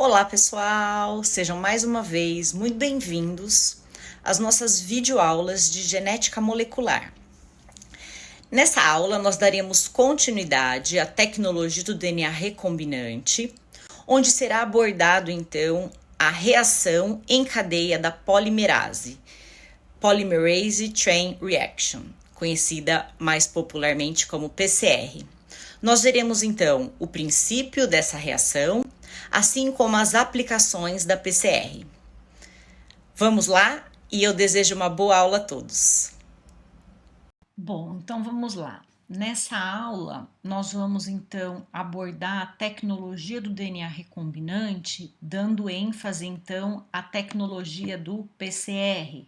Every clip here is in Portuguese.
Olá, pessoal! Sejam mais uma vez muito bem-vindos às nossas videoaulas de genética molecular. Nessa aula, nós daremos continuidade à tecnologia do DNA recombinante, onde será abordado, então, a reação em cadeia da polimerase, Polymerase Chain Reaction, conhecida mais popularmente como PCR. Nós veremos, então, o princípio dessa reação, assim como as aplicações da PCR. Vamos lá e eu desejo uma boa aula a todos. Bom, então vamos lá. Nessa aula, nós vamos então abordar a tecnologia do DNA recombinante, dando ênfase então à tecnologia do PCR,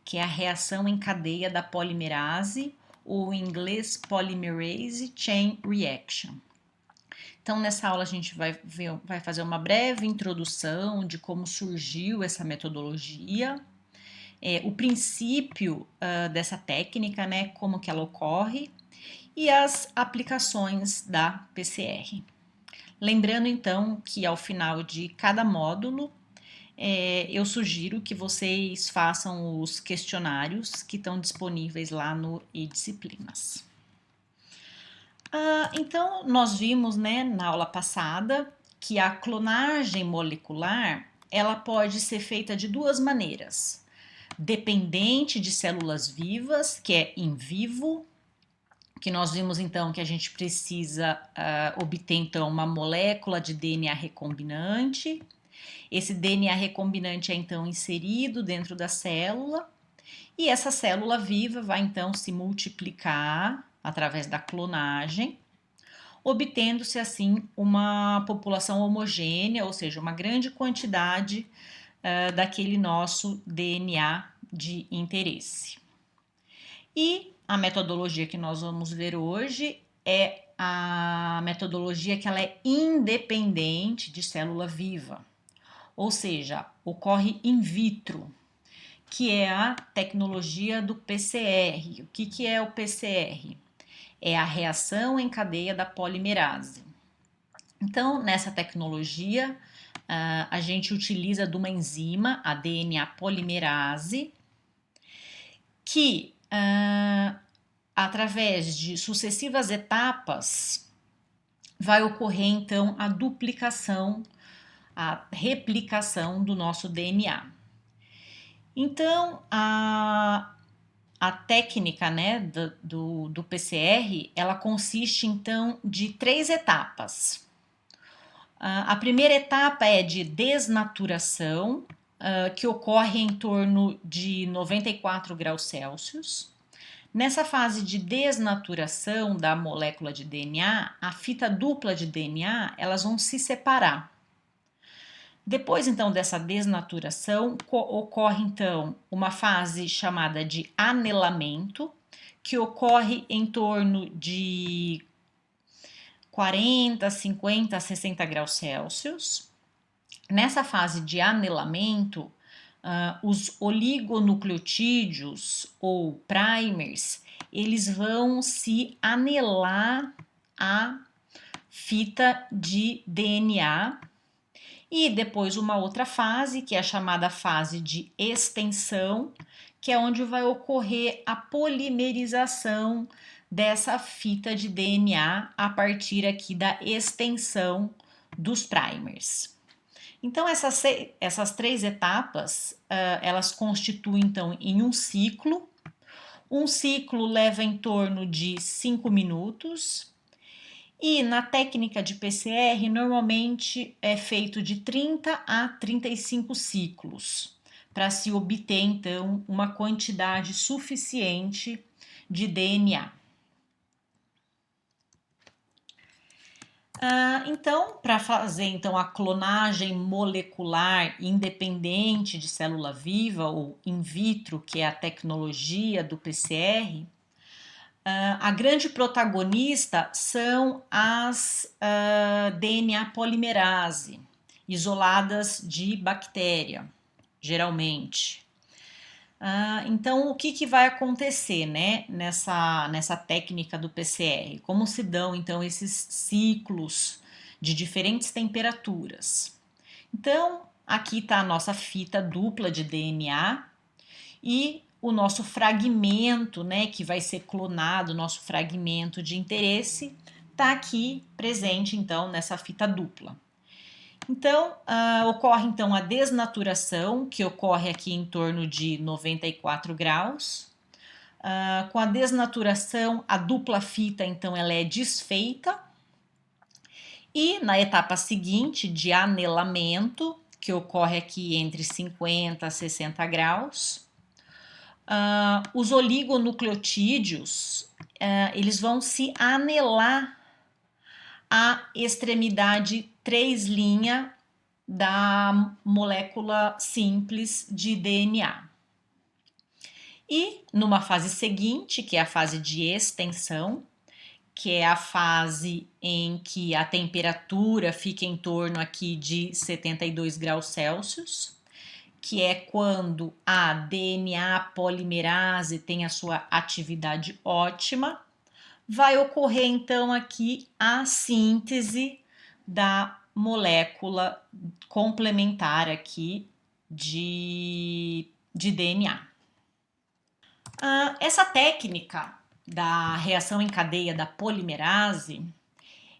que é a reação em cadeia da polimerase, ou em inglês Polymerase Chain Reaction. Então, nessa aula, a gente vai fazer uma breve introdução de como surgiu essa metodologia, o princípio dessa técnica, né, como que ela ocorre, e as aplicações da PCR. Lembrando, então, que ao final de cada módulo, eu sugiro que vocês façam os questionários que estão disponíveis lá no eDisciplinas. Então, nós vimos, né, na aula passada que a clonagem molecular ela pode ser feita de duas maneiras: dependente de células vivas, que é in vivo, que nós vimos então que a gente precisa obter então uma molécula de DNA recombinante. Esse DNA recombinante é então inserido dentro da célula e essa célula viva vai então se multiplicar através da clonagem, obtendo-se assim uma população homogênea, ou seja, uma grande quantidade daquele nosso DNA de interesse. E a metodologia que nós vamos ver hoje é a metodologia que ela é independente de célula viva, ou seja, ocorre in vitro, que é a tecnologia do PCR. O que é o PCR? É a reação em cadeia da polimerase. Então, nessa tecnologia, a gente utiliza de uma enzima, a DNA polimerase, que através de sucessivas etapas vai ocorrer então a duplicação, a replicação do nosso DNA. Então, a técnica, né, do PCR, ela consiste então de 3 etapas. A primeira etapa é de desnaturação, que ocorre em torno de 94 graus Celsius. Nessa fase de desnaturação da molécula de DNA, a fita dupla de DNA, elas vão se separar. Depois, então, dessa desnaturação, ocorre, então, uma fase chamada de anelamento, que ocorre em torno de 40, 50, 60 graus Celsius. Nessa fase de anelamento, os oligonucleotídeos ou primers, eles vão se anelar à fita de DNA. E depois uma outra fase, que é a chamada fase de extensão, que é onde vai ocorrer a polimerização dessa fita de DNA a partir aqui da extensão dos primers. Então, essas 3 etapas, elas constituem, então, em um ciclo. Um ciclo leva em torno de 5 minutos. E na técnica de PCR, normalmente é feito de 30 a 35 ciclos, para se obter, então, uma quantidade suficiente de DNA. Então, para fazer então a clonagem molecular independente de célula viva ou in vitro, que é a tecnologia do PCR, a grande protagonista são as DNA polimerase, isoladas de bactéria, geralmente. Então, o que vai acontecer, né, nessa técnica do PCR? Como se dão, então, esses ciclos de diferentes temperaturas? Então, aqui está a nossa fita dupla de DNA e o nosso fragmento, né, que vai ser clonado, nosso fragmento de interesse, está aqui presente, então, nessa fita dupla. Então, ocorre então a desnaturação, que ocorre aqui em torno de 94 graus. Com a desnaturação, a dupla fita, então, ela é desfeita. E na etapa seguinte, de anelamento, que ocorre aqui entre 50 a 60 graus, os oligonucleotídeos, eles vão se anelar à extremidade 3' da molécula simples de DNA. E numa fase seguinte, que é a fase de extensão, que é a fase em que a temperatura fica em torno aqui de 72 graus Celsius, que é quando a DNA polimerase tem a sua atividade ótima, vai ocorrer então aqui a síntese da molécula complementar aqui de DNA. Essa técnica da reação em cadeia da polimerase,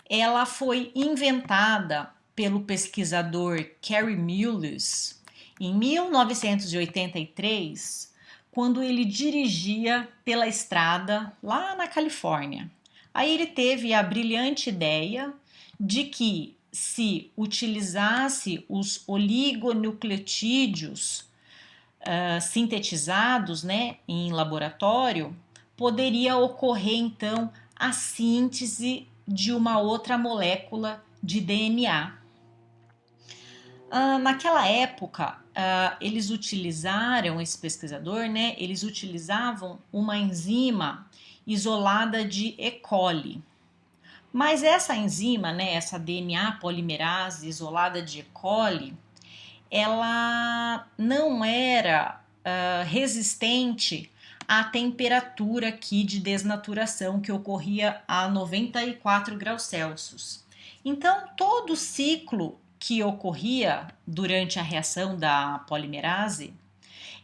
ela foi inventada pelo pesquisador Kary Mullis em 1983, quando ele dirigia pela estrada lá na Califórnia. Aí ele teve a brilhante ideia de que se utilizasse os oligonucleotídeos sintetizados, né, em laboratório, poderia ocorrer então a síntese de uma outra molécula de DNA. Naquela época, eles utilizaram, esse pesquisador, né, eles utilizavam uma enzima isolada de E. coli. Mas essa enzima, né, essa DNA polimerase isolada de E. coli, ela não era resistente à temperatura aqui de desnaturação que ocorria a 94 graus Celsius. Então, todo o ciclo que ocorria durante a reação da polimerase,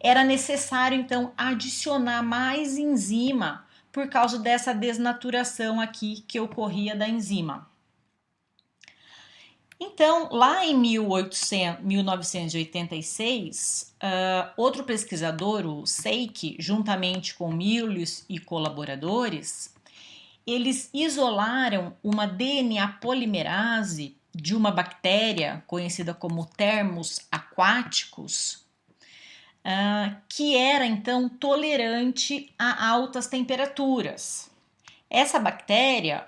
era necessário então adicionar mais enzima por causa dessa desnaturação aqui que ocorria da enzima. Então, lá em 1986, outro pesquisador, o Seiki, juntamente com Mullis e colaboradores, eles isolaram uma DNA polimerase de uma bactéria conhecida como Thermus aquaticus, que era então tolerante a altas temperaturas. Essa bactéria,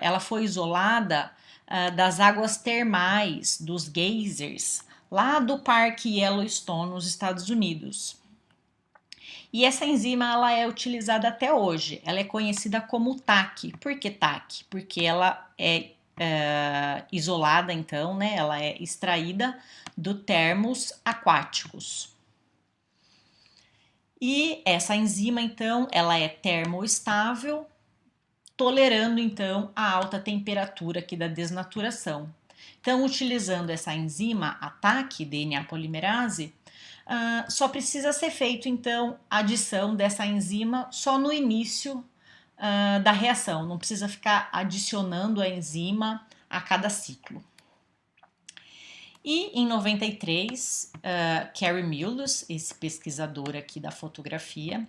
ela foi isolada das águas termais, dos geysers, lá do Parque Yellowstone, nos Estados Unidos. E essa enzima ela é utilizada até hoje. Ela é conhecida como TAC. Por que TAC? Porque ela é isolada, então, né? Ela é extraída do Thermus aquaticus. E essa enzima, então, ela é termoestável, tolerando então a alta temperatura aqui da desnaturação. Então, utilizando essa enzima, a TAC, DNA polimerase, só precisa ser feito então a adição dessa enzima só no início da reação, não precisa ficar adicionando a enzima a cada ciclo. E em 93, Kary Mullis, esse pesquisador aqui da fotografia,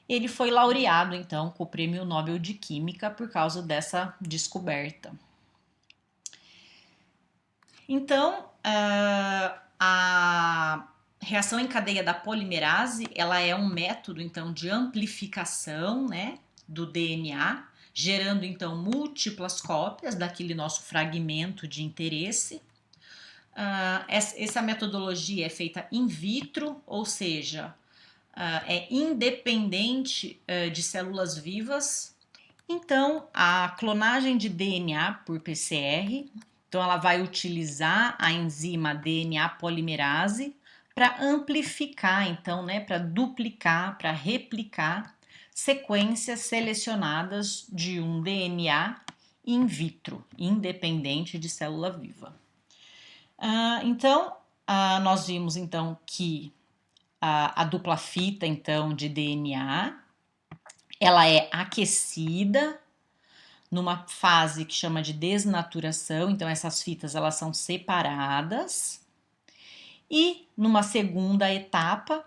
ele foi laureado, então, com o Prêmio Nobel de Química por causa dessa descoberta. Então, a reação em cadeia da polimerase, ela é um método, então, de amplificação, né, do DNA, gerando, então, múltiplas cópias daquele nosso fragmento de interesse. Essa metodologia é feita in vitro, ou seja, é independente de células vivas. Então, a clonagem de DNA por PCR, então ela vai utilizar a enzima DNA polimerase para amplificar, então, né, para duplicar, para replicar sequências selecionadas de um DNA in vitro, independente de célula viva. Então, nós vimos então que a dupla fita então de DNA, ela é aquecida numa fase que chama de desnaturação, então essas fitas elas são separadas. E numa segunda etapa,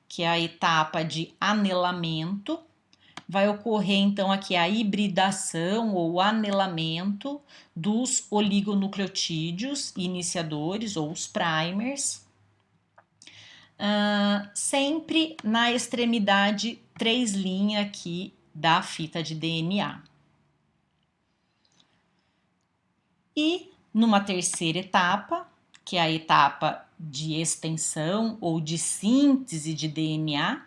que é a etapa de anelamento, vai ocorrer então aqui a hibridação ou anelamento dos oligonucleotídeos iniciadores ou os primers, sempre na extremidade 3' aqui da fita de DNA. E numa terceira etapa, que é a etapa de extensão ou de síntese de DNA,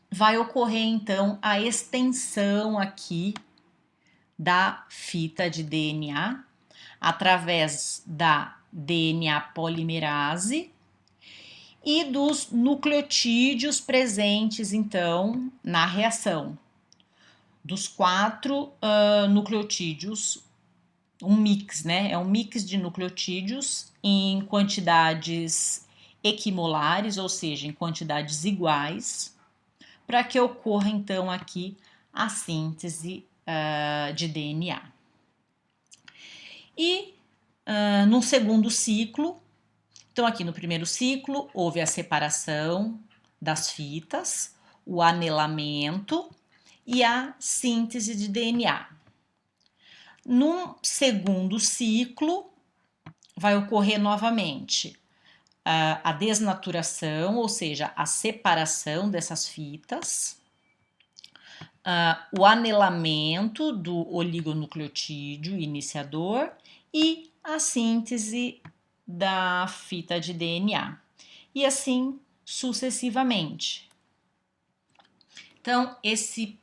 vai ocorrer então a extensão aqui da fita de DNA através da DNA polimerase e dos nucleotídeos presentes então na reação. Dos 4 nucleotídeos, um mix, né? É um mix de nucleotídeos em quantidades equimolares, ou seja, em quantidades iguais, para que ocorra então aqui a síntese de DNA. E no segundo ciclo, então aqui no primeiro ciclo houve a separação das fitas, o anelamento e a síntese de DNA. Num segundo ciclo, vai ocorrer novamente a desnaturação, ou seja, a separação dessas fitas, o anelamento do oligonucleotídeo iniciador e a síntese da fita de DNA, e assim sucessivamente. Então, esse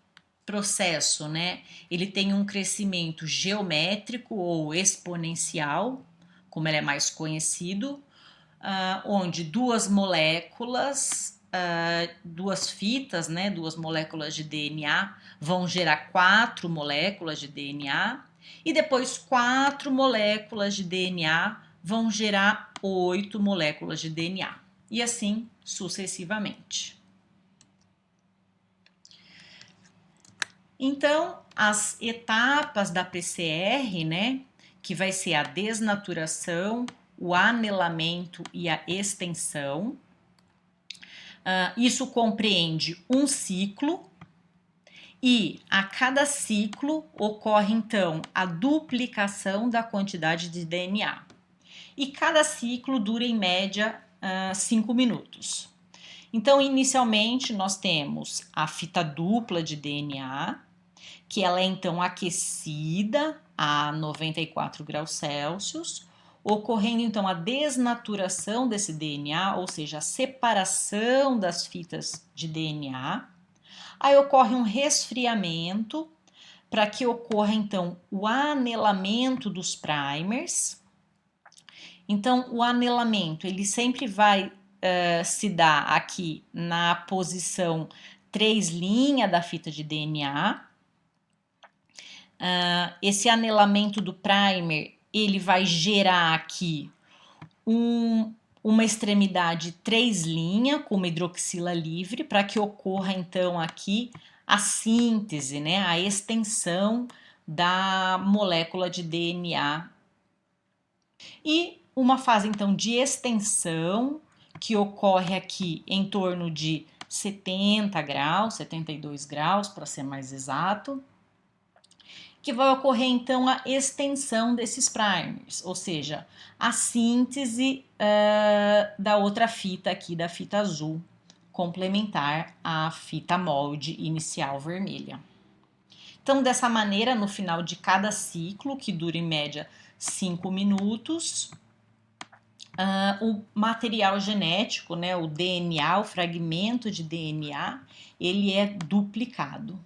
processo, né, ele tem um crescimento geométrico ou exponencial, como ele é mais conhecido, onde duas moléculas, duas fitas, né, duas moléculas de DNA vão gerar 4 moléculas de DNA e depois 4 moléculas de DNA vão gerar 8 moléculas de DNA e assim sucessivamente. Então, as etapas da PCR, né, que vai ser a desnaturação, o anelamento e a extensão, isso compreende um ciclo e a cada ciclo ocorre então a duplicação da quantidade de DNA. E cada ciclo dura em média 5 minutos. Então, inicialmente, nós temos a fita dupla de DNA, que ela é então aquecida a 94 graus Celsius, ocorrendo então a desnaturação desse DNA, ou seja, a separação das fitas de DNA. Aí ocorre um resfriamento para que ocorra então o anelamento dos primers. Então, o anelamento ele sempre vai se dar aqui na posição 3' da fita de DNA. Esse anelamento do primer ele vai gerar aqui uma extremidade 3' com uma hidroxila livre para que ocorra então aqui a síntese, né, a extensão da molécula de DNA. E uma fase então de extensão que ocorre aqui em torno de 70 graus, 72 graus para ser mais exato, que vai ocorrer então a extensão desses primers, ou seja, a síntese da outra fita aqui, da fita azul, complementar à fita molde inicial vermelha. Então, dessa maneira, no final de cada ciclo, que dura em média 5 minutos, o material genético, né, o DNA, o fragmento de DNA, ele é duplicado.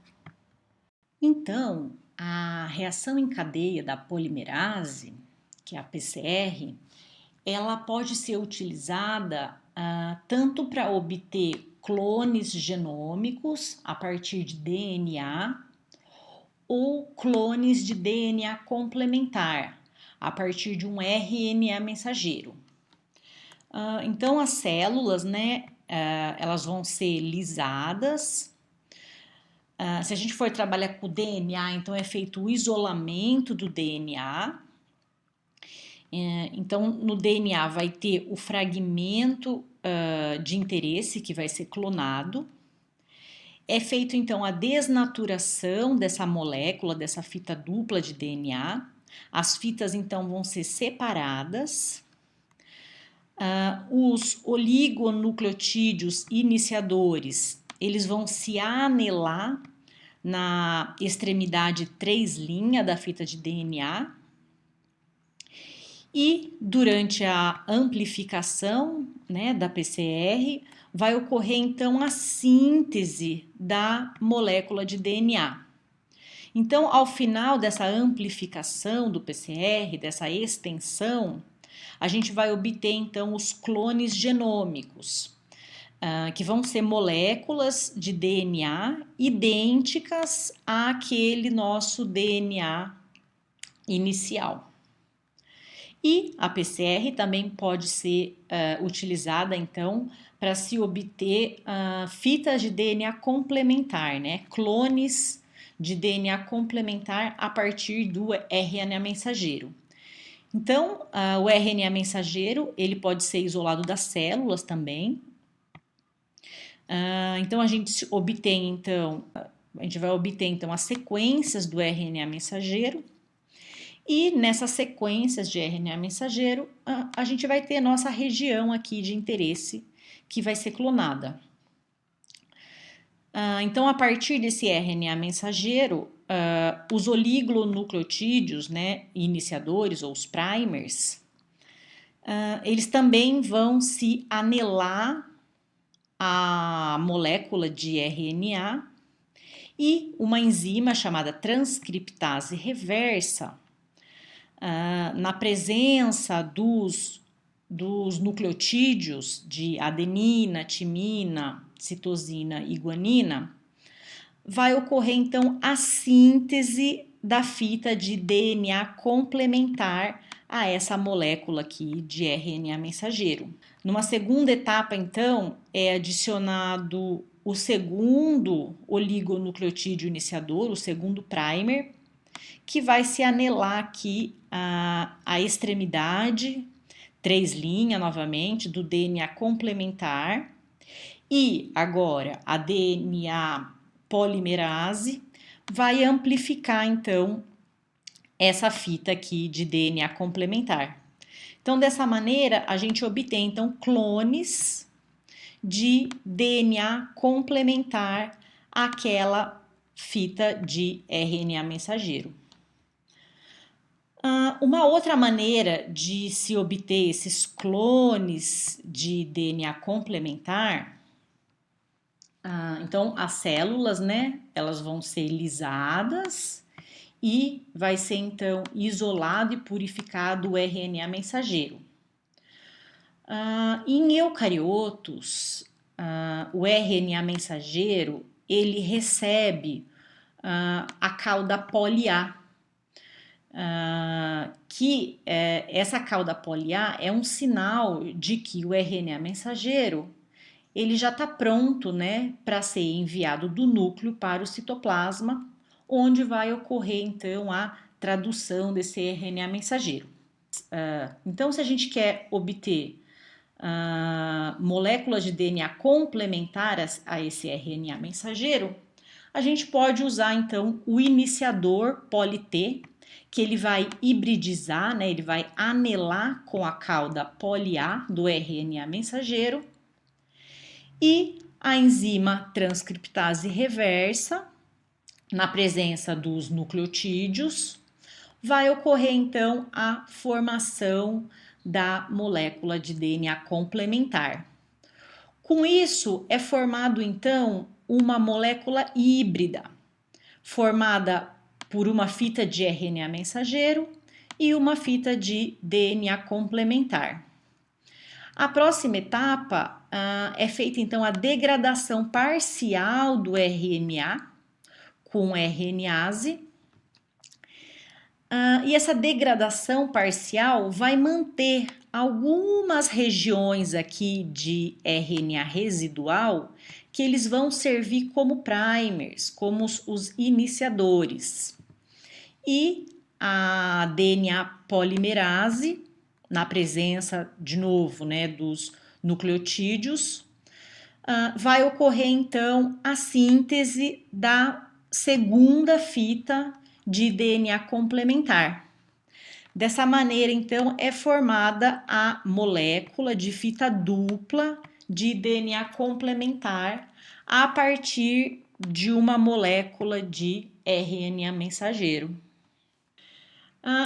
Então, a reação em cadeia da polimerase, que é a PCR, ela pode ser utilizada tanto para obter clones genômicos a partir de DNA ou clones de DNA complementar a partir de um RNA mensageiro. Então, as células, né, elas vão ser lisadas. Se a gente for trabalhar com o DNA, então é feito o isolamento do DNA. Então, no DNA vai ter o fragmento de interesse que vai ser clonado. É feito, então, a desnaturação dessa molécula, dessa fita dupla de DNA. As fitas, então, vão ser separadas. Os oligonucleotídeos iniciadores, eles vão se anelar na extremidade 3' da fita de DNA. E durante a amplificação, né, da PCR, vai ocorrer então a síntese da molécula de DNA. Então, ao final dessa amplificação do PCR, dessa extensão, a gente vai obter então os clones genômicos, que vão ser moléculas de DNA idênticas àquele nosso DNA inicial. E a PCR também pode ser utilizada, então, para se obter fitas de DNA complementar, né? Clones de DNA complementar a partir do RNA mensageiro. Então, o RNA mensageiro, ele pode ser isolado das células também. Então, a gente vai obter, então, as sequências do RNA mensageiro. E nessas sequências de RNA mensageiro, a gente vai ter nossa região aqui de interesse, que vai ser clonada. Então, a partir desse RNA mensageiro, os oligonucleotídeos, né, iniciadores ou os primers, eles também vão se anelar à molécula de RNA e uma enzima chamada transcriptase reversa, na presença dos nucleotídeos de adenina, timina, citosina e guanina, vai ocorrer então a síntese da fita de DNA complementar a essa molécula aqui de RNA mensageiro. Numa segunda etapa, então, é adicionado o segundo oligonucleotídeo iniciador, o segundo primer, que vai se anelar aqui a extremidade 3' novamente do DNA complementar. E agora a DNA polimerase vai amplificar então essa fita aqui de DNA complementar. Então, dessa maneira, a gente obtém então clones de DNA complementar àquela fita de RNA mensageiro. Uma outra maneira de se obter esses clones de DNA complementar, então as células, né, elas vão ser lisadas e vai ser então isolado e purificado o RNA mensageiro. Em eucariotos, o RNA mensageiro ele recebe a cauda poli-A, que essa cauda poli-A é um sinal de que o RNA mensageiro ele já está pronto, né, para ser enviado do núcleo para o citoplasma, onde vai ocorrer então a tradução desse RNA mensageiro. Então, se a gente quer obter moléculas de DNA complementares a esse RNA mensageiro, a gente pode usar então o iniciador poli-T, que ele vai hibridizar, né, ele vai anelar com a cauda poli-A do RNA mensageiro, e a enzima transcriptase reversa, na presença dos nucleotídeos, vai ocorrer então a formação da molécula de DNA complementar. Com isso, é formado então uma molécula híbrida, formada por uma fita de RNA mensageiro e uma fita de DNA complementar. A próxima etapa é feita então a degradação parcial do RNA com RNase. E essa degradação parcial vai manter algumas regiões aqui de RNA residual que eles vão servir como primers, como os iniciadores. E a DNA polimerase, na presença, de novo, né, dos nucleotídeos, vai ocorrer então a síntese da segunda fita de DNA complementar. Dessa maneira, então, é formada a molécula de fita dupla de DNA complementar a partir de uma molécula de RNA mensageiro.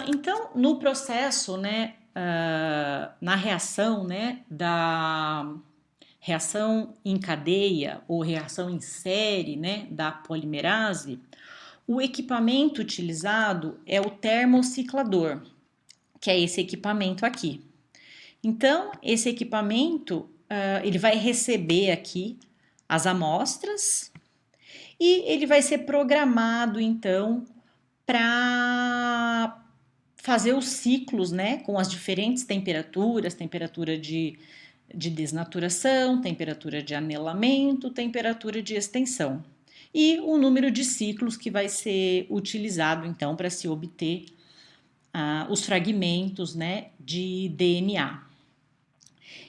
Então, no processo, né, na reação, né, da reação em cadeia ou reação em série, né, da polimerase, o equipamento utilizado é o termociclador, que é esse equipamento aqui. Então, esse equipamento, ele vai receber aqui as amostras e ele vai ser programado, então, para fazer os ciclos, né, com as diferentes temperaturas, temperatura de desnaturação, temperatura de anelamento, temperatura de extensão. E o número de ciclos que vai ser utilizado, então, para se obter os fragmentos, né, de DNA.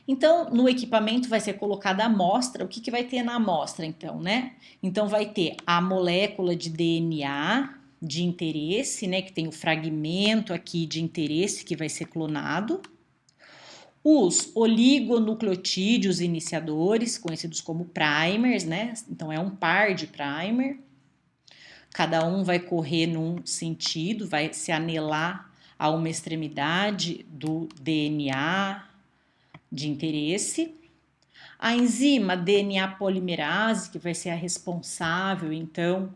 Então, no equipamento vai ser colocada a amostra. O que vai ter na amostra, então, né? Então, vai ter a molécula de DNA de interesse, né, que tem o fragmento aqui de interesse que vai ser clonado. Os oligonucleotídeos iniciadores, conhecidos como primers, né? Então, é um par de primer. Cada um vai correr num sentido, vai se anelar a uma extremidade do DNA de interesse. A enzima DNA polimerase, que vai ser a responsável, então,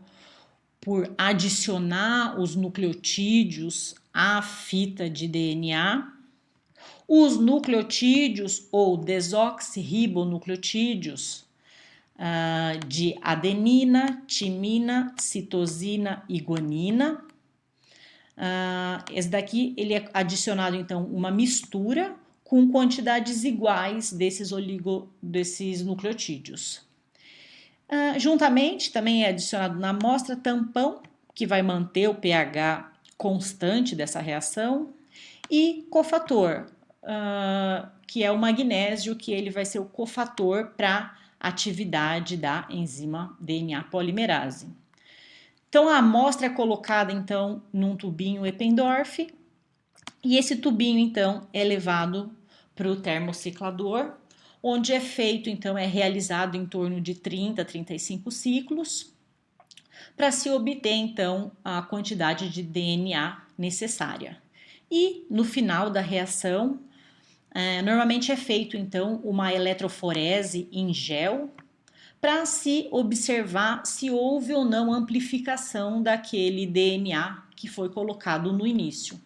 por adicionar os nucleotídeos à fita de DNA. Os nucleotídeos ou desoxirribonucleotídeos de adenina, timina, citosina e guanina. Esse daqui ele é adicionado, então, uma mistura com quantidades iguais desses nucleotídeos. Juntamente, também é adicionado na amostra tampão, que vai manter o pH constante dessa reação, e cofator, que é o magnésio, que ele vai ser o cofator para a atividade da enzima DNA polimerase. Então, a amostra é colocada, então, num tubinho Eppendorf, e esse tubinho, então, é levado para o termociclador, onde é feito, então, é realizado em torno de 30 a 35 ciclos, para se obter, então, a quantidade de DNA necessária. E, no final da reação, normalmente é feito, então, uma eletroforese em gel, para se observar se houve ou não amplificação daquele DNA que foi colocado no início.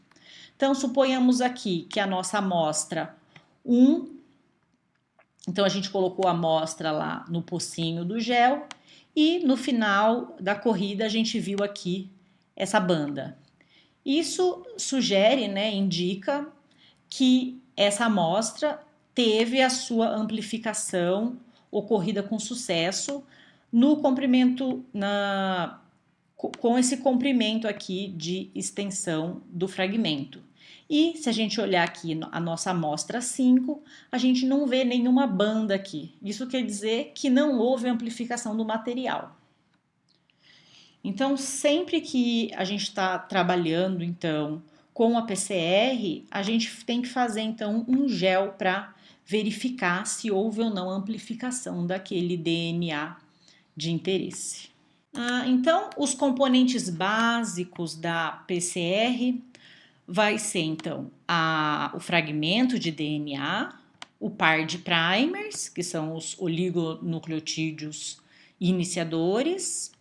Então, suponhamos aqui que a nossa amostra 1, então a gente colocou a amostra lá no pocinho do gel e no final da corrida a gente viu aqui essa banda. Isso sugere, né, indica que essa amostra teve a sua amplificação ocorrida com sucesso no comprimento, com esse comprimento aqui de extensão do fragmento. E se a gente olhar aqui a nossa amostra 5, a gente não vê nenhuma banda aqui. Isso quer dizer que não houve amplificação do material. Então, sempre que a gente está trabalhando, então, com a PCR, a gente tem que fazer, então, um gel para verificar se houve ou não amplificação daquele DNA de interesse. Então, os componentes básicos da PCR vai ser, então, o fragmento de DNA, o par de primers, que são os oligonucleotídeos iniciadores,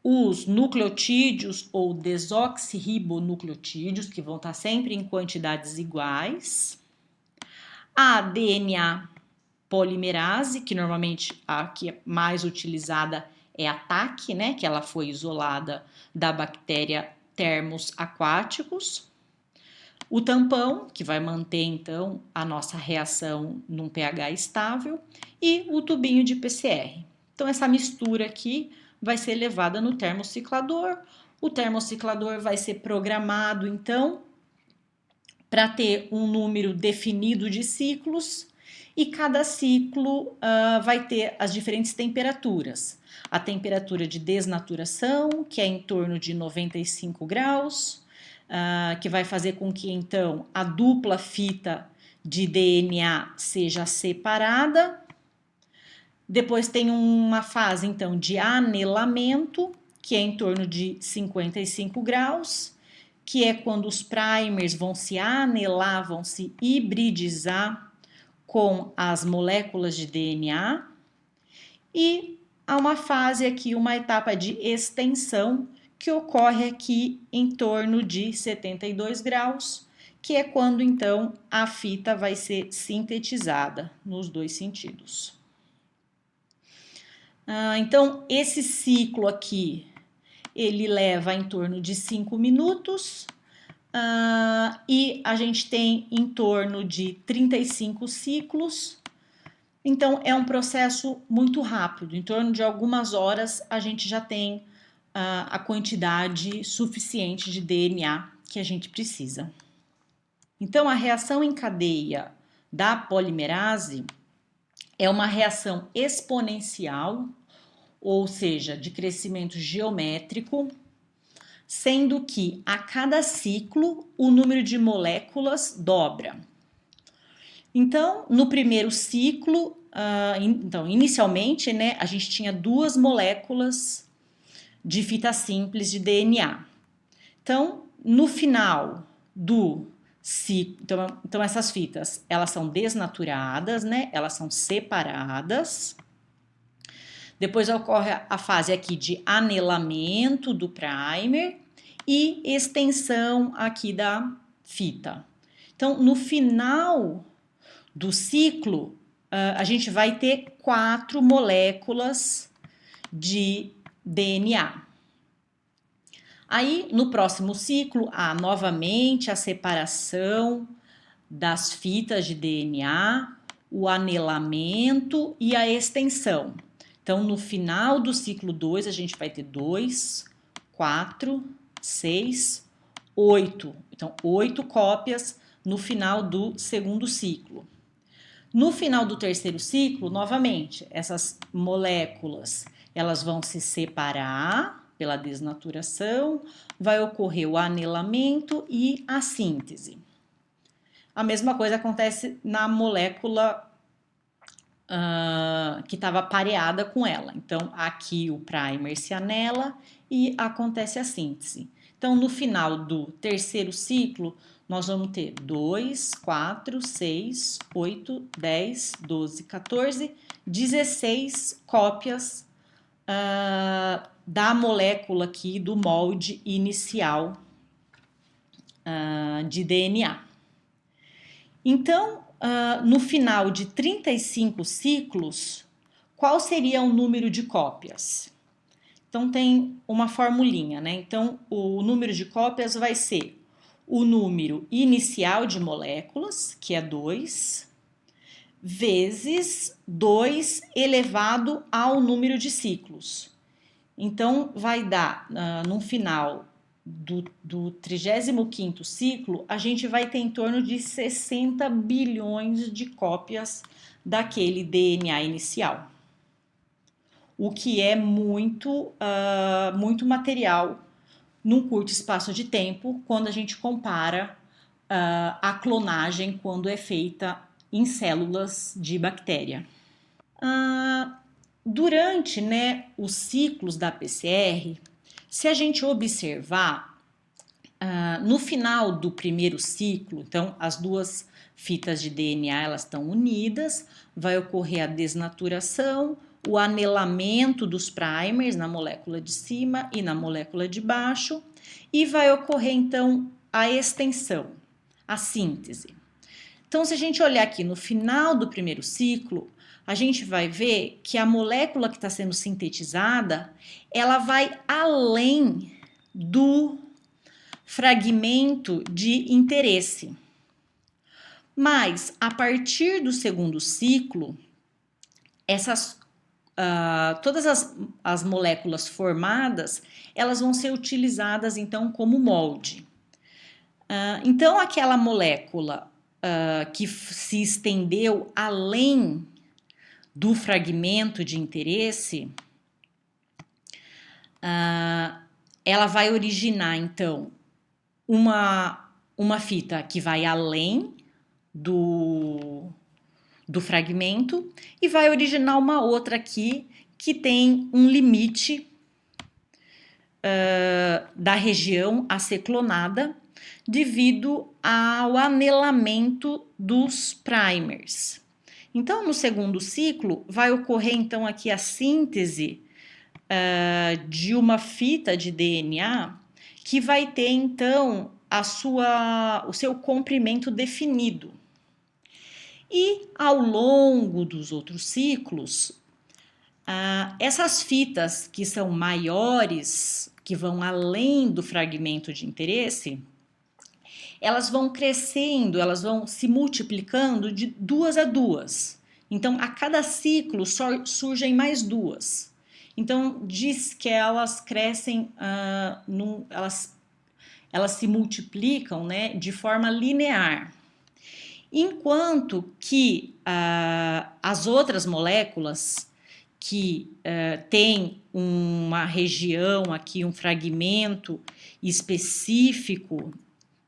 os nucleotídeos ou desoxirribonucleotídeos, que vão estar sempre em quantidades iguais, a DNA polimerase, que normalmente a que é mais utilizada é a TAC, né, que ela foi isolada da bactéria termos aquáticos, o tampão, que vai manter então a nossa reação num pH estável, e o tubinho de PCR. Então essa mistura aqui vai ser levada no termociclador. O termociclador vai ser programado então para ter um número definido de ciclos, e cada ciclo vai ter as diferentes temperaturas. A temperatura de desnaturação, que é em torno de 95 graus, que vai fazer com que então a dupla fita de DNA seja separada. Depois tem uma fase então de anelamento, que é em torno de 55 graus, que é quando os primers vão se anelar, vão se hibridizar com as moléculas de DNA. E há uma fase aqui, uma etapa de extensão, que ocorre aqui em torno de 72 graus, que é quando então a fita vai ser sintetizada nos dois sentidos. Então, esse ciclo aqui, ele leva em torno de 5 minutos, e a gente tem em torno de 35 ciclos. Então, é um processo muito rápido, em torno de algumas horas a gente já tem a quantidade suficiente de DNA que a gente precisa. Então, a reação em cadeia da polimerase é uma reação exponencial, ou seja, de crescimento geométrico, sendo que a cada ciclo o número de moléculas dobra. Então, no primeiro ciclo, inicialmente, né, a gente tinha 2 moléculas de fita simples de DNA. Então, no final do ciclo, então essas fitas, elas são desnaturadas, né, elas são separadas. Depois ocorre a fase aqui de anelamento do primer e extensão aqui da fita. Então, no final do ciclo, a gente vai ter 4 moléculas de DNA. Aí, no próximo ciclo, há novamente a separação das fitas de DNA, o anelamento e a extensão. Então, no final do ciclo 2, a gente vai ter 2, 4, 6, 8. Então, 8 cópias no final do segundo ciclo. No final do terceiro ciclo, novamente, essas moléculas, elas vão se separar pela desnaturação, vai ocorrer o anelamento e a síntese. A mesma coisa acontece na molécula que estava pareada com ela. Então, aqui o primer se anela e acontece a síntese. Então, no final do terceiro ciclo, nós vamos ter 2, 4, 6, 8, 10, 12, 14, 16 cópias da molécula aqui do molde inicial de DNA. Então, no final de 35 ciclos, qual seria o número de cópias? Então, tem uma formulinha, né? Então, o número de cópias vai ser o número inicial de moléculas, que é 2, vezes 2 elevado ao número de ciclos. Então, vai dar, no final do 35º ciclo, a gente vai ter em torno de 60 bilhões de cópias daquele DNA inicial. O que é muito material num curto espaço de tempo, quando a gente compara a clonagem quando é feita em células de bactéria. Durante, né, os ciclos da PCR, se a gente observar, no final do primeiro ciclo, então as duas fitas de DNA elas estão unidas, vai ocorrer a desnaturação, o anelamento dos primers na molécula de cima e na molécula de baixo, e vai ocorrer então a extensão, a síntese. Então, se a gente olhar aqui no final do primeiro ciclo, a gente vai ver que a molécula que está sendo sintetizada, ela vai além do fragmento de interesse. Mas, a partir do segundo ciclo, todas as moléculas formadas, elas vão ser utilizadas, então, como molde. Então, aquela molécula que se estendeu além do fragmento de interesse, ela vai originar, então, uma fita que vai além do fragmento e vai originar uma outra aqui que tem um limite da região a ser clonada devido ao anelamento dos primers. Então, no segundo ciclo, vai ocorrer então aqui a síntese de uma fita de DNA que vai ter então o seu comprimento definido. E ao longo dos outros ciclos, essas fitas que são maiores, que vão além do fragmento de interesse, elas vão crescendo, elas vão se multiplicando de 2 a 2. Então, a cada ciclo surgem mais 2. Então, diz que elas crescem, elas se multiplicam, né, de forma linear. Enquanto que as outras moléculas que têm uma região aqui, um fragmento específico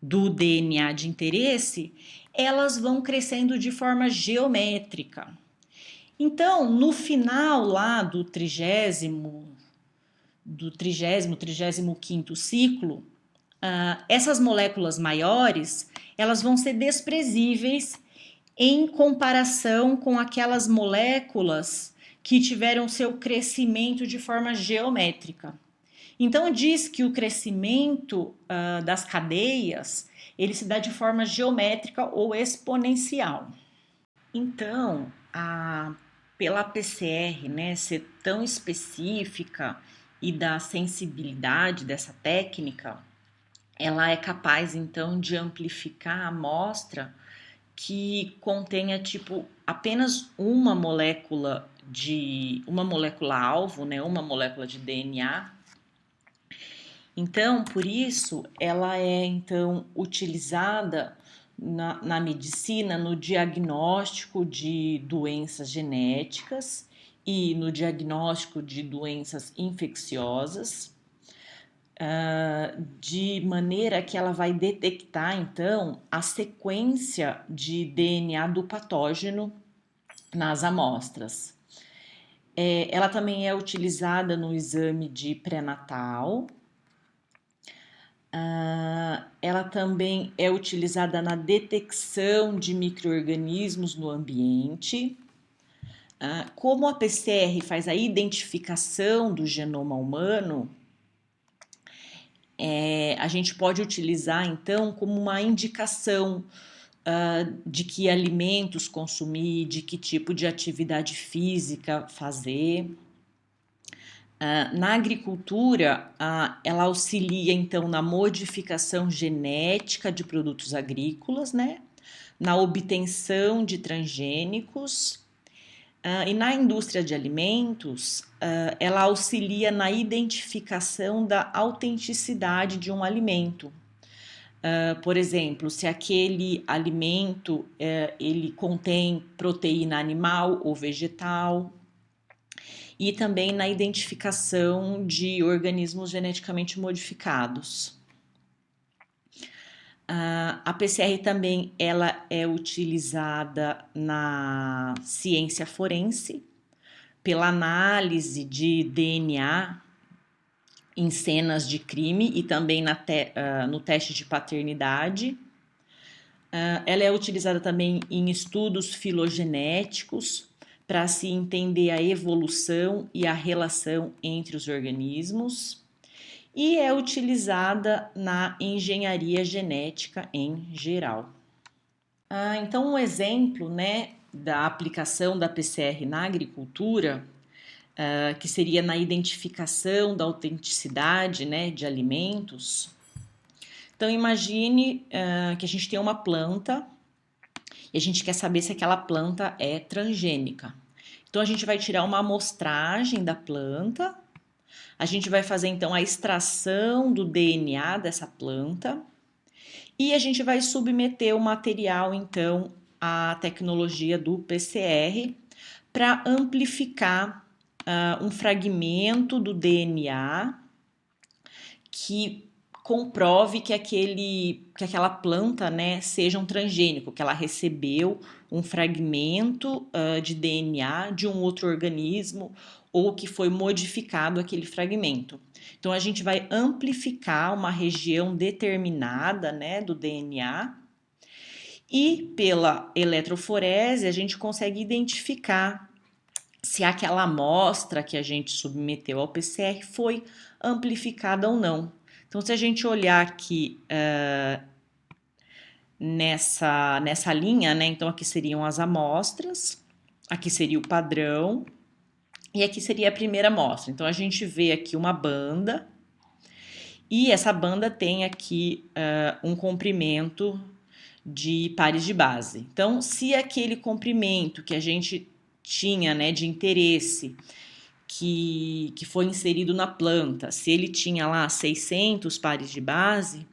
do DNA de interesse, elas vão crescendo de forma geométrica. Então, no final lá do 35º ciclo, essas moléculas maiores, elas vão ser desprezíveis em comparação com aquelas moléculas que tiveram seu crescimento de forma geométrica. Então, diz que o crescimento das cadeias, ele se dá de forma geométrica ou exponencial. Então, pela PCR, né, ser tão específica e da sensibilidade dessa técnica, ela é capaz, então, de amplificar a amostra que contenha, tipo, apenas uma molécula alvo, né, uma molécula de DNA. Então, por isso, ela é, então, utilizada na medicina no diagnóstico de doenças genéticas e no diagnóstico de doenças infecciosas, de maneira que ela vai detectar, então, a sequência de DNA do patógeno nas amostras. Ela também é utilizada no exame de pré-natal. Ela também é utilizada na detecção de micro-organismos no ambiente. Como a PCR faz a identificação do genoma humano, a gente pode utilizar, então, como uma indicação de que alimentos consumir, de que tipo de atividade física fazer. Na agricultura, ela auxilia, então, na modificação genética de produtos agrícolas, né? Na obtenção de transgênicos. E na indústria de alimentos, ela auxilia na identificação da autenticidade de um alimento. Por exemplo, se aquele alimento ele contém proteína animal ou vegetal, e também na identificação de organismos geneticamente modificados. A PCR também ela é utilizada na ciência forense, pela análise de DNA em cenas de crime e também no teste de paternidade. Ela é utilizada também em estudos filogenéticos, para se entender a evolução e a relação entre os organismos, e é utilizada na engenharia genética em geral. Então, um exemplo, né, da aplicação da PCR na agricultura, que seria na identificação da autenticidade, né, de alimentos, Então, imagine que a gente tem uma planta e a gente quer saber se aquela planta é transgênica. Então, a gente vai tirar uma amostragem da planta, a gente vai fazer então a extração do DNA dessa planta e a gente vai submeter o material então à tecnologia do PCR para amplificar um fragmento do DNA que comprove que aquela planta, né, seja um transgênico, que ela recebeu um fragmento de DNA de um outro organismo ou que foi modificado aquele fragmento. Então a gente vai amplificar uma região determinada, né, do DNA e pela eletroforese a gente consegue identificar se aquela amostra que a gente submeteu ao PCR foi amplificada ou não. Então, se a gente olhar aqui nessa linha, né? Então, aqui seriam as amostras, aqui seria o padrão e aqui seria a primeira amostra. Então, a gente vê aqui uma banda e essa banda tem aqui um comprimento de pares de base. Então, se aquele comprimento que a gente tinha, né, de interesse que foi inserido na planta, se ele tinha lá 600 pares de base,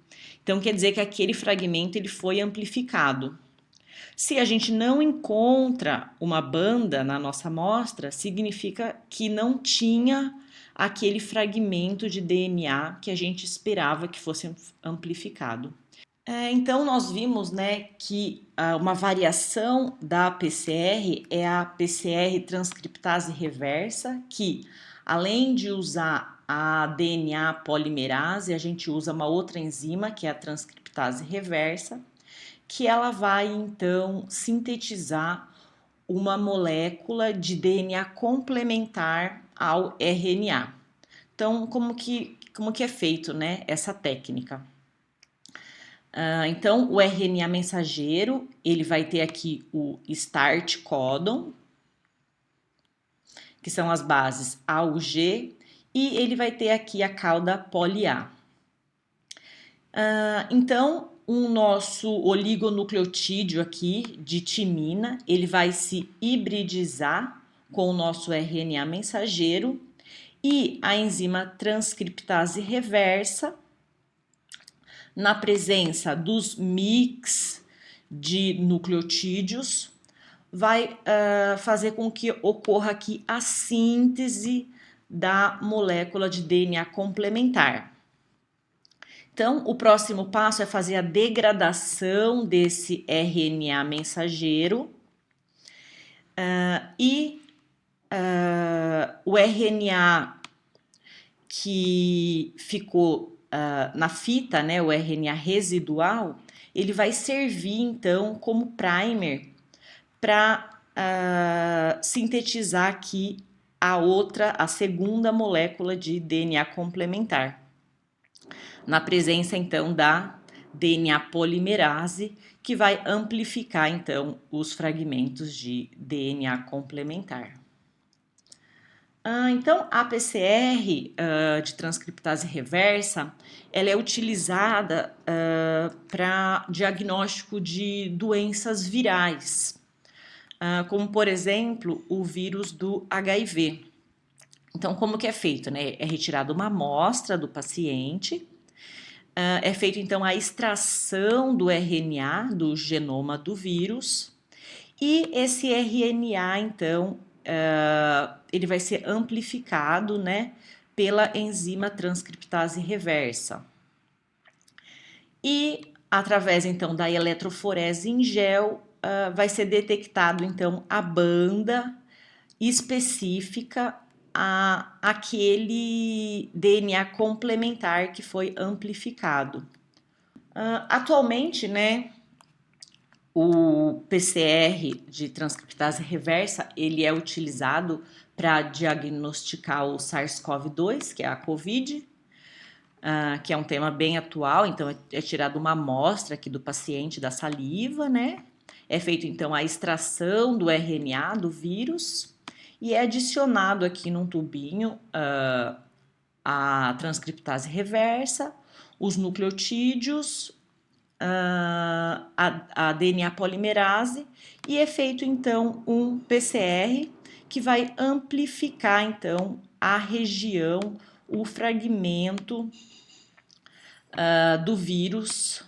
então quer dizer que aquele fragmento ele foi amplificado. Se a gente não encontra uma banda na nossa amostra, significa que não tinha aquele fragmento de DNA que a gente esperava que fosse amplificado. Então, nós vimos, né, que uma variação da PCR é a PCR transcriptase reversa, que além de usar a DNA polimerase, a gente usa uma outra enzima, que é a transcriptase reversa, que ela vai, então, sintetizar uma molécula de DNA complementar ao RNA. Então, como que é feito, né, essa técnica? Então, o RNA mensageiro, ele vai ter aqui o start codon, que são as bases A U G, e ele vai ter aqui a cauda poli-A. Então, o nosso oligonucleotídeo aqui de timina, ele vai se hibridizar com o nosso RNA mensageiro e a enzima transcriptase reversa, na presença dos mix de nucleotídeos, vai fazer com que ocorra aqui a síntese da molécula de DNA complementar. Então, o próximo passo é fazer a degradação desse RNA mensageiro o RNA que ficou na fita, né, o RNA residual, ele vai servir então como primer para sintetizar aqui a segunda molécula de DNA complementar, na presença então da DNA polimerase, que vai amplificar então os fragmentos de DNA complementar. Então, a PCR de transcriptase reversa, ela é utilizada para diagnóstico de doenças virais, como, por exemplo, o vírus do HIV. Então, como que é feito, né? É retirada uma amostra do paciente, é feita, então, a extração do RNA, do genoma do vírus, e esse RNA, então, ele vai ser amplificado, né, pela enzima transcriptase reversa. E, através, então, da eletroforese em gel, vai ser detectado, então, a banda específica àquele DNA complementar que foi amplificado. Atualmente, né, o PCR de transcriptase reversa, ele é utilizado para diagnosticar o SARS-CoV-2, que é a COVID, que é um tema bem atual. Então, é tirada uma amostra aqui do paciente da saliva, né? É feito, então, a extração do RNA do vírus e é adicionado aqui num tubinho a transcriptase reversa, os nucleotídeos, a DNA polimerase, e é feito então um PCR que vai amplificar então a região, o fragmento do vírus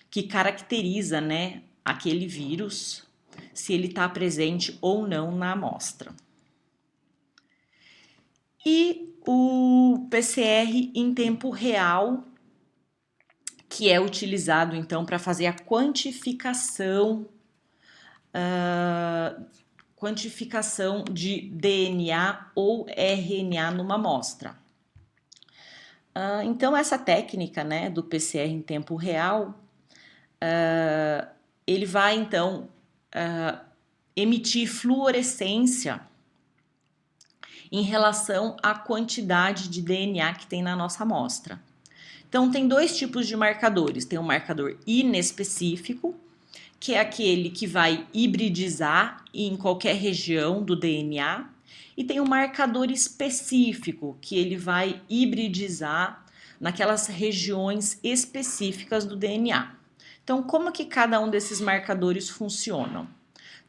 que caracteriza, né, aquele vírus, se ele está presente ou não na amostra. E o PCR em tempo real, que é utilizado então para fazer a quantificação de DNA ou RNA numa amostra. Então essa técnica, né, do PCR em tempo real, ele vai então emitir fluorescência em relação à quantidade de DNA que tem na nossa amostra. Então, tem dois tipos de marcadores. Tem um marcador inespecífico, que é aquele que vai hibridizar em qualquer região do DNA, e tem um marcador específico, que ele vai hibridizar naquelas regiões específicas do DNA. Então, como que cada um desses marcadores funcionam?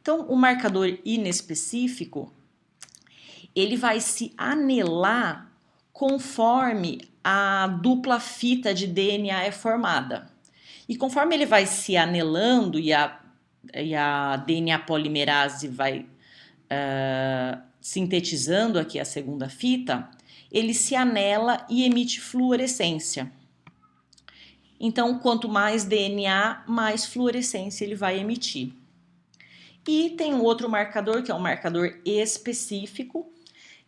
Então, o marcador inespecífico, ele vai se anelar conforme a dupla fita de DNA é formada. E conforme ele vai se anelando e a DNA polimerase vai sintetizando aqui a segunda fita, ele se anela e emite fluorescência. Então, quanto mais DNA, mais fluorescência ele vai emitir. E tem um outro marcador, que é um marcador específico,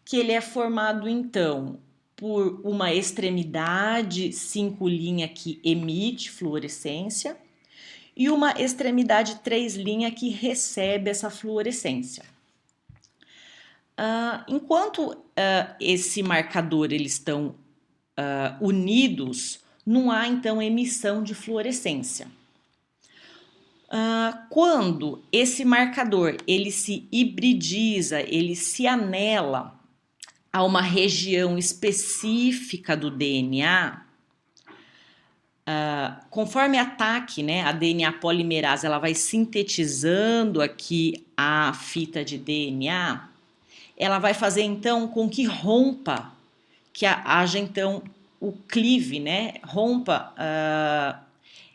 que ele é formado, então, por uma extremidade 5' que emite fluorescência e uma extremidade 3' que recebe essa fluorescência. Enquanto esse marcador eles estão unidos, não há, então, emissão de fluorescência. Quando esse marcador ele se hibridiza, ele se anela a uma região específica do DNA, conforme ataque, né, a DNA polimerase ela vai sintetizando aqui a fita de DNA, ela vai fazer então com que rompa, que haja então o clive, né, rompa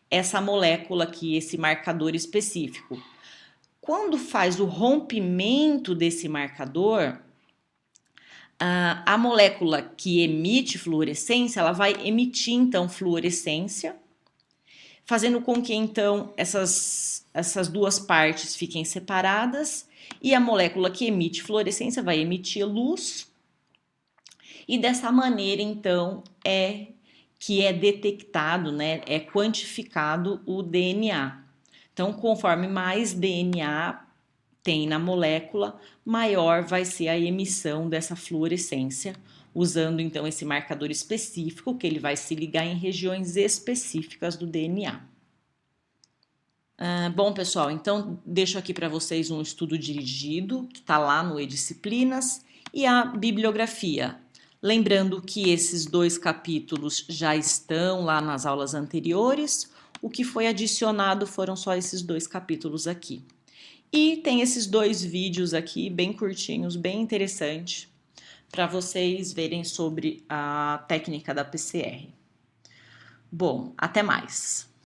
essa molécula aqui, esse marcador específico. Quando faz o rompimento desse marcador, a molécula que emite fluorescência, ela vai emitir então fluorescência, fazendo com que então essas duas partes fiquem separadas, e a molécula que emite fluorescência vai emitir luz, e dessa maneira então que é detectado, né, é quantificado o DNA. Então, conforme mais DNA tem na molécula, maior vai ser a emissão dessa fluorescência, usando então esse marcador específico, que ele vai se ligar em regiões específicas do DNA. Bom, pessoal, então deixo aqui para vocês um estudo dirigido, que está lá no E-Disciplinas, e a bibliografia. Lembrando que esses 2 capítulos já estão lá nas aulas anteriores, o que foi adicionado foram só esses 2 capítulos aqui. E tem esses 2 vídeos aqui, bem curtinhos, bem interessantes, para vocês verem sobre a técnica da PCR. Bom, até mais!